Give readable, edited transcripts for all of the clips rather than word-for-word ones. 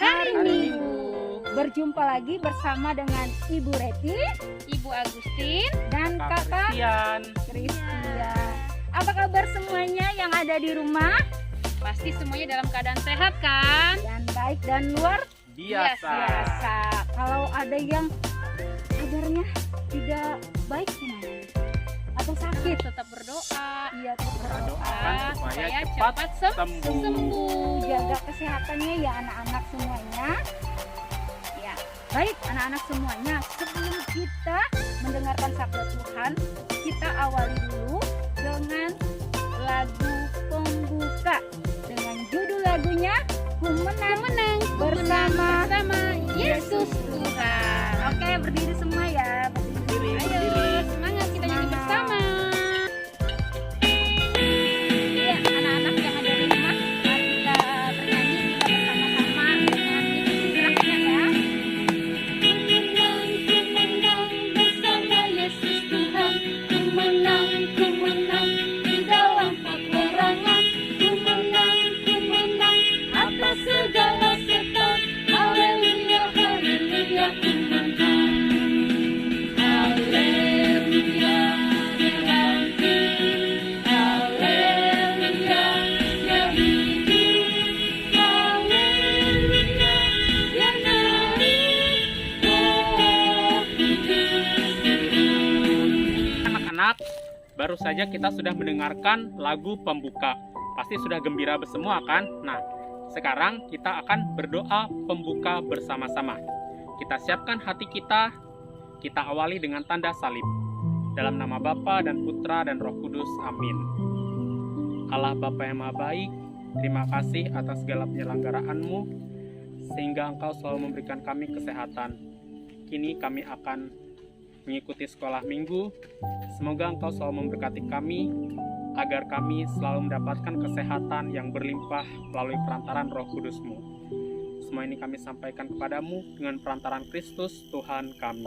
hari Minggu. Berjumpa lagi bersama dengan Ibu Reti, Ibu Agustin, dan Kakak Christian. Apa kabar semuanya yang ada di rumah? pasti semuanya dalam keadaan sehat kan? Dan baik dan luar biasa. Kalau ada yang kabarnya tidak baik gimana? Atau sakit? Tetap berdoa. Iya, tetap berdoa. Doakan supaya cepat sembuh. Jaga kesehatannya ya anak-anak semuanya. Ya, baik anak-anak semuanya. Sebelum kita mendengarkan sabda Tuhan, kita awali dulu dengan lagu pembuka dengan judul lagunya Ku Menang bersama Yesus Tuhan. Oke, berdiri semua ya. Berdiri. Ayo, semangat kita nyanyi bersama. Iya, anak-anak yang ada di rumah, mari kita bernyanyi kita bersama-sama dengan istilahnya ya. Bersama Yesus Tuhan. Ku menang di dalam peperangan. Ku menang atas segala setan. Haleluya, haleluya, ku menang. Haleluya, berarti. Haleluya, ya hidup. Haleluya, ya nari. Oh, Anak-anak, baru saja kita sudah mendengarkan lagu pembuka. Pasti sudah gembira semua kan? Nah, sekarang kita akan berdoa pembuka bersama-sama. Kita siapkan hati kita awali dengan tanda salib. Dalam nama Bapa dan Putra dan Roh Kudus, amin. Allah Bapa yang Maha Baik, terima kasih atas segala penyelenggaraanmu, sehingga Engkau selalu memberikan kami kesehatan. Kini kami akan mengikuti sekolah minggu. Semoga Engkau selalu memberkati kami, agar kami selalu mendapatkan kesehatan yang berlimpah melalui perantaran Roh Kudus-Mu. Semua ini kami sampaikan kepadamu dengan perantaran Kristus Tuhan kami.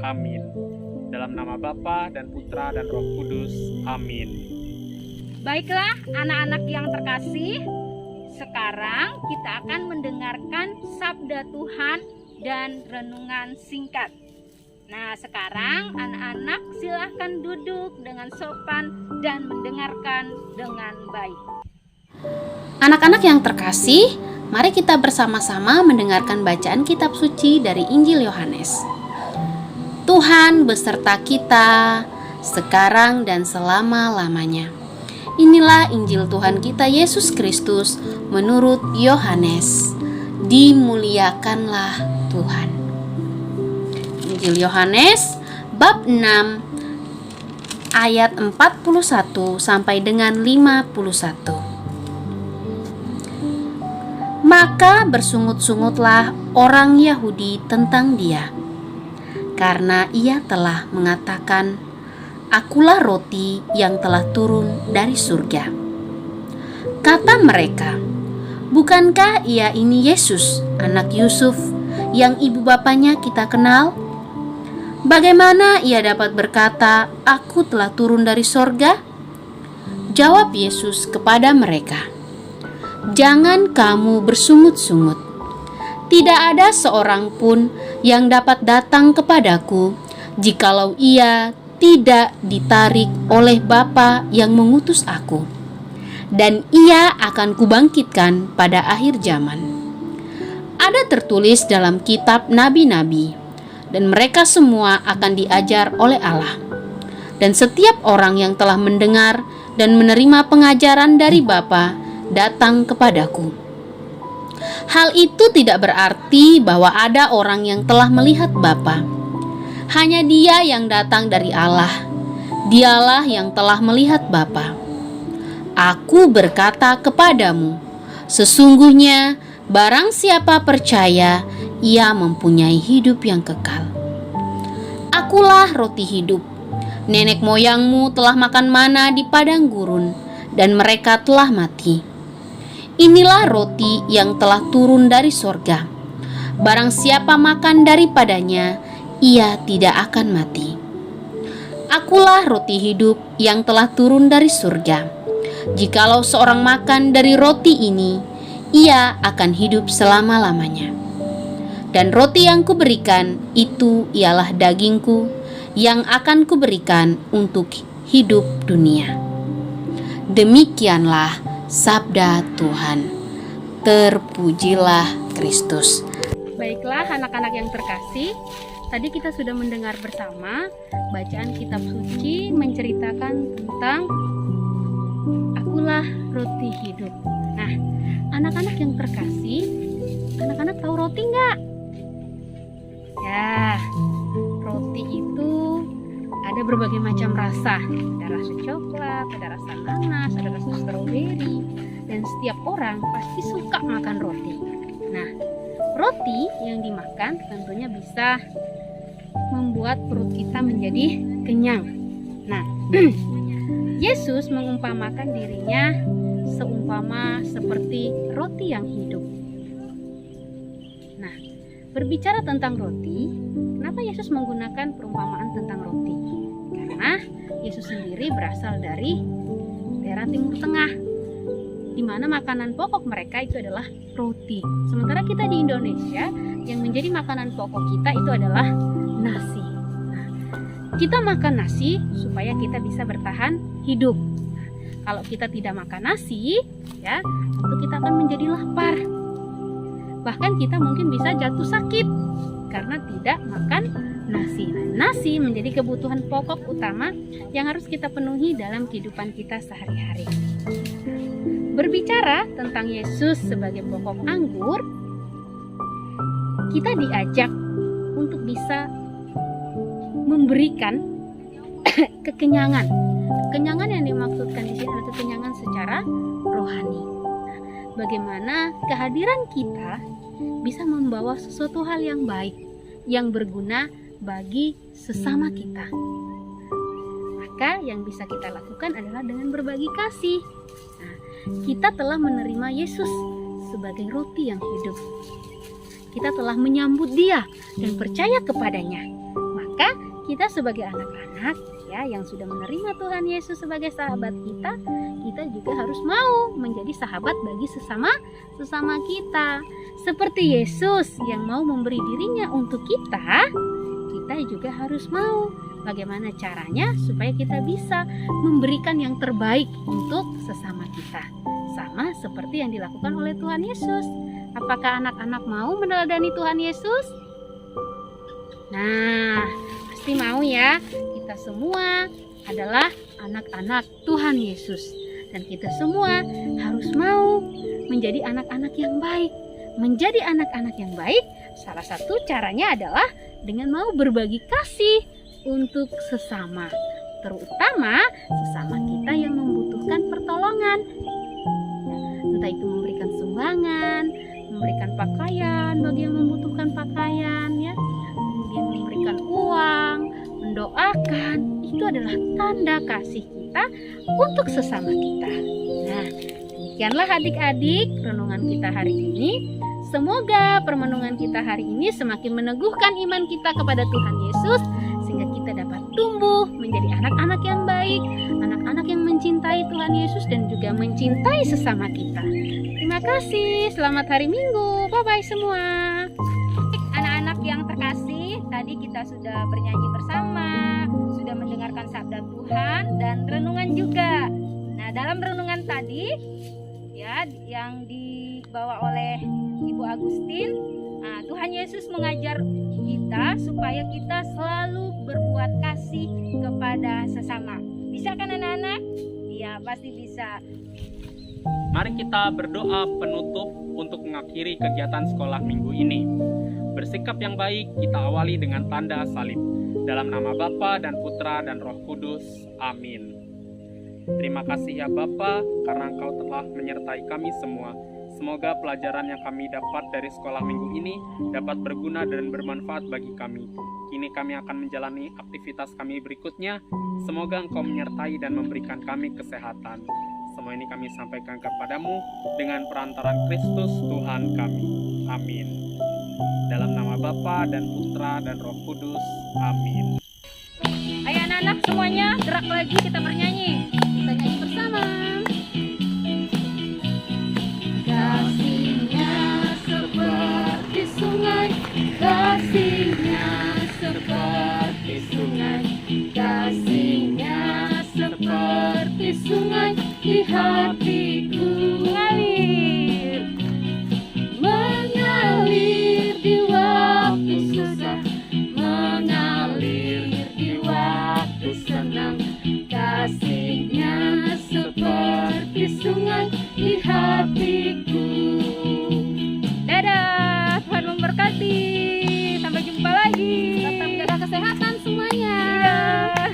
Amin. Dalam nama Bapa dan Putra dan Roh Kudus. Amin. Baiklah anak-anak yang terkasih, sekarang kita akan mendengarkan sabda Tuhan dan renungan singkat. Nah, sekarang anak-anak silahkan duduk dengan sopan dan mendengarkan dengan baik. Anak-anak yang terkasih, mari kita bersama-sama mendengarkan bacaan kitab suci dari Injil Yohanes. Tuhan beserta kita sekarang dan selama-lamanya. Inilah Injil Tuhan kita Yesus Kristus menurut Yohanes. Dimuliakanlah Tuhan. Injil Yohanes bab 6 ayat 41 sampai dengan 51. Maka bersungut-sungutlah orang Yahudi tentang dia, karena ia telah mengatakan, "Akulah roti yang telah turun dari surga." Kata mereka, "Bukankah ia ini Yesus, anak Yusuf, yang ibu bapanya kita kenal? Bagaimana ia dapat berkata, 'Aku telah turun dari sorga'?" Jawab Yesus kepada mereka, "Jangan kamu bersungut-sungut. Tidak ada seorang pun yang dapat datang kepadaku jikalau ia tidak ditarik oleh Bapa yang mengutus aku. Dan ia akan kubangkitkan pada akhir zaman. Ada tertulis dalam kitab nabi-nabi, dan mereka semua akan diajar oleh Allah. Dan setiap orang yang telah mendengar dan menerima pengajaran dari Bapa datang kepadaku. Hal itu tidak berarti bahwa ada orang yang telah melihat Bapa. Hanya Dia yang datang dari Allah. Dialah yang telah melihat Bapa. Aku berkata kepadamu, sesungguhnya barang siapa percaya, ia mempunyai hidup yang kekal. Akulah roti hidup. Nenek moyangmu telah makan mana di padang gurun, dan mereka telah mati. Inilah roti yang telah turun dari sorga. Barang siapa makan daripadanya, ia tidak akan mati. Akulah roti hidup yang telah turun dari surga. Jikalau seorang makan dari roti ini, ia akan hidup selama-lamanya. Dan roti yang kuberikan itu ialah dagingku yang akan kuberikan untuk hidup dunia. Demikianlah sabda Tuhan. Terpujilah Kristus. Baiklah anak-anak yang terkasih, tadi kita sudah mendengar bersama bacaan kitab suci menceritakan tentang Akulah roti hidup. Nah, anak-anak yang terkasih, anak-anak tahu roti nggak? Ya, roti itu ada berbagai macam rasa. Ada rasa coklat, ada rasa nanas, ada rasa stroberi, dan setiap orang pasti suka makan roti. Nah, roti yang dimakan tentunya bisa membuat perut kita menjadi kenyang. Nah, Yesus mengumpamakan dirinya seumpama seperti roti yang hidup. Nah, berbicara tentang roti, kenapa Yesus menggunakan perumpamaan tentang roti? Karena Yesus sendiri berasal dari daerah Timur Tengah, di mana makanan pokok mereka itu adalah roti. Sementara kita di Indonesia, yang menjadi makanan pokok kita itu adalah nasi. Nah, kita makan nasi supaya kita bisa bertahan hidup. Nah, kalau kita tidak makan nasi, ya, tentu kita akan menjadi lapar. Bahkan kita mungkin bisa jatuh sakit karena tidak makan nasi. Nah, nasi menjadi kebutuhan pokok utama yang harus kita penuhi dalam kehidupan kita sehari-hari. Berbicara tentang Yesus sebagai pokok anggur, kita diajak untuk bisa memberikan kekenyangan. Kekenyangan yang dimaksudkan di sini adalah kekenyangan secara rohani. Nah, bagaimana kehadiran kita bisa membawa sesuatu hal yang baik, yang berguna bagi sesama kita. Maka yang bisa kita lakukan adalah dengan berbagi kasih. Nah, kita telah menerima Yesus sebagai roti yang hidup. Kita telah menyambut Dia dan percaya kepadanya. Maka kita sebagai anak-anak ya yang sudah menerima Tuhan Yesus sebagai sahabat kita, kita juga harus mau menjadi sahabat bagi sesama kita. Seperti Yesus yang mau memberi dirinya untuk kita, kita juga harus mau. Bagaimana caranya supaya kita bisa memberikan yang terbaik untuk sesama kita, sama seperti yang dilakukan oleh Tuhan Yesus. Apakah anak-anak mau meneladani Tuhan Yesus? Nah, pasti mau ya. Kita semua adalah anak-anak Tuhan Yesus, dan kita semua harus mau menjadi anak-anak yang baik. Menjadi anak-anak yang baik, salah satu caranya adalah dengan mau berbagi kasih untuk sesama, terutama sesama kita yang membutuhkan pertolongan. Entah itu memberikan sumbangan, memberikan pakaian bagi yang membutuhkan pakaian, ya, kemudian memberikan uang, mendoakan, itu adalah tanda kasih kita untuk sesama kita. Nah, demikianlah adik-adik renungan kita hari ini. Semoga permenungan kita hari ini semakin meneguhkan iman kita kepada Tuhan Yesus, sehingga kita dapat tumbuh menjadi anak-anak yang baik, anak-anak yang mencintai Tuhan Yesus dan juga mencintai sesama kita. Terima kasih, selamat hari Minggu, bye-bye semua. Anak-anak yang terkasih, tadi kita sudah bernyanyi bersama, sudah mendengarkan sabda Tuhan dan renungan juga. Nah, dalam renungan tadi ya yang dibawa oleh Ibu Agustin, Tuhan Yesus mengajar kita supaya kita selalu berbuat kasih kepada sesama. Bisa kan anak-anak? Iya, pasti bisa. Mari kita berdoa penutup untuk mengakhiri kegiatan sekolah minggu ini. Bersikap yang baik kita awali dengan tanda salib. Dalam nama Bapa dan Putra dan Roh Kudus. Amin. Terima kasih ya Bapa, karena Engkau telah menyertai kami semua. Semoga pelajaran yang kami dapat dari sekolah minggu ini dapat berguna dan bermanfaat bagi kami. Kini kami akan menjalani aktivitas kami berikutnya. Semoga Engkau menyertai dan memberikan kami kesehatan. Semua ini kami sampaikan kepadamu dengan perantaran Kristus Tuhan kami. Amin. Dalam nama Bapa dan Putra dan Roh Kudus. Amin. Ayo anak-anak semuanya gerak lagi, kita bernyanyi. Kita nyanyi bersama. Kasih hatiku Mengalir. mengalir di waktu susah, mengalir di waktu senang, kasihnya